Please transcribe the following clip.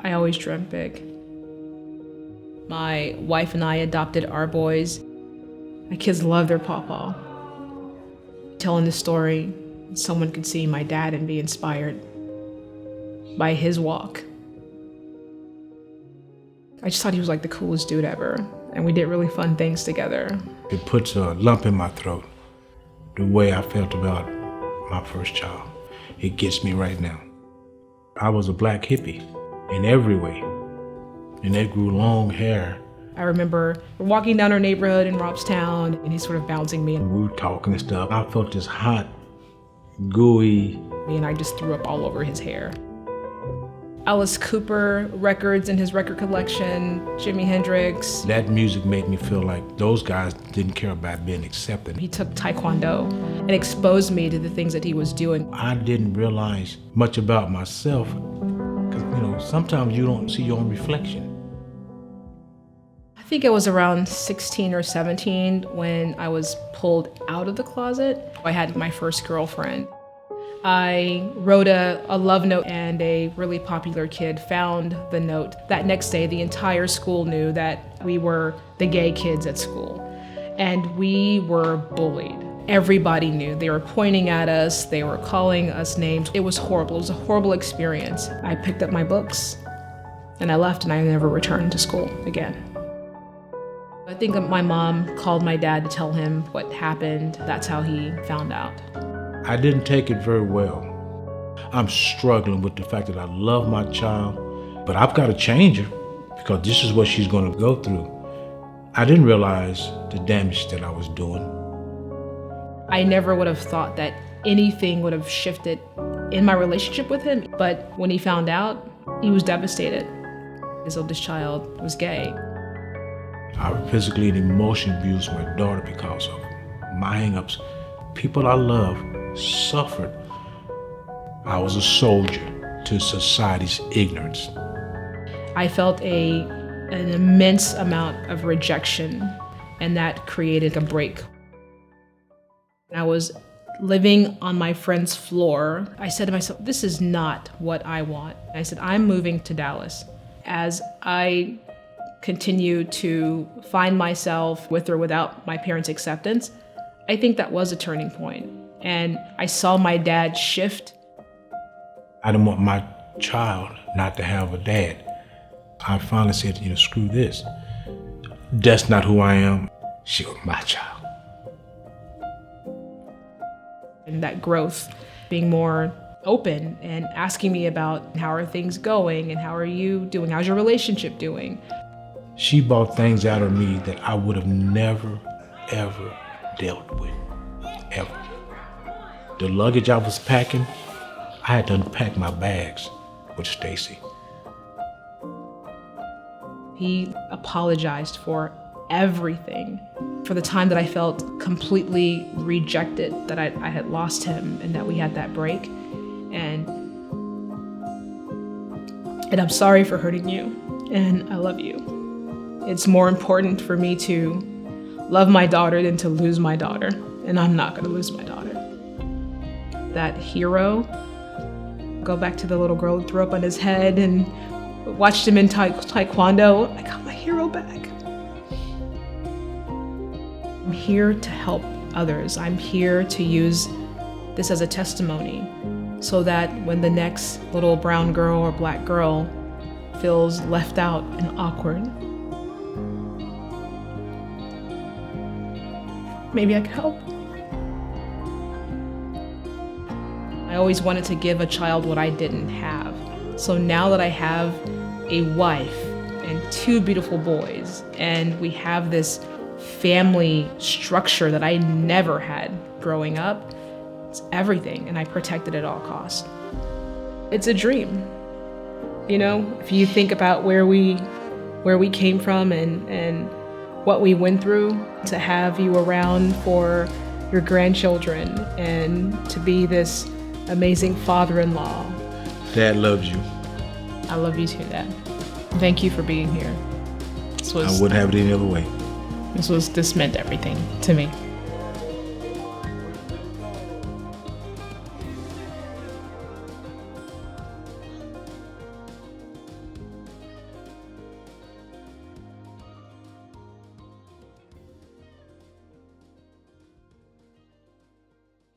I always dreamt big. My wife and I adopted our boys. My kids love their pawpaw. Telling this story, someone could see my dad and be inspired by his walk. I just thought he was like the coolest dude ever, and we did really fun things together. It puts a lump in my throat, the way I felt about my first child. It gets me right now. I was a black hippie in every way, and they grew long hair. I remember we're walking down our neighborhood in Robstown, and he's sort of bouncing me. We were talking and stuff. I felt this hot, gooey. And I just threw up all over his hair. Alice Cooper records in his record collection, Jimi Hendrix. That music made me feel like those guys didn't care about being accepted. He took Taekwondo and exposed me to the things that he was doing. I didn't realize much about myself, because sometimes you don't see your own reflection. I think it was around 16 or 17 when I was pulled out of the closet. I had my first girlfriend. I wrote a love note, and a really popular kid found the note. That next day, the entire school knew that we were the gay kids at school, and we were bullied. Everybody knew. They were pointing at us, they were calling us names. It was horrible. It was a horrible experience. I picked up my books, and I left, and I never returned to school again. I think my mom called my dad to tell him what happened. That's how he found out. I didn't take it very well. I'm struggling with the fact that I love my child, but I've got to change her because this is what she's going to go through. I didn't realize the damage that I was doing. I never would have thought that anything would have shifted in my relationship with him, but when he found out, he was devastated. His oldest child was gay. I physically and emotionally abused my daughter because of my hang-ups. People I love suffered. I was a soldier to society's ignorance. I felt an immense amount of rejection, and that created a break. I was living on my friend's floor. I said to myself, this is not what I want. I said, I'm moving to Dallas. As I continued to find myself with or without my parents' acceptance, I think that was a turning point. And I saw my dad shift. I didn't want my child not to have a dad. I finally said, screw this. That's not who I am. She was my child. And that growth, being more open and asking me about how are things going and how are you doing, how's your relationship doing? She brought things out of me that I would have never, ever dealt with, ever. The luggage I was packing, I had to unpack my bags with Stacey. He apologized for everything, for the time that I felt completely rejected, that I had lost him and that we had that break. And I'm sorry for hurting you, and I love you. It's more important for me to love my daughter than to lose my daughter, and I'm not gonna lose my daughter. That hero, go back to the little girl who threw up on his head and watched him in Taekwondo. I got my hero back. I'm here to help others. I'm here to use this as a testimony so that when the next little brown girl or black girl feels left out and awkward, maybe I can help. I always wanted to give a child what I didn't have. So now that I have a wife and two beautiful boys, and we have this family structure that I never had growing up, it's everything, and I protect it at all costs. It's a dream. If you think about where we came from and what we went through, to have you around for your grandchildren and to be this amazing father-in-law. Dad loves you. I love you too, Dad. Thank you for being here. I wouldn't have it any other way. This meant everything to me.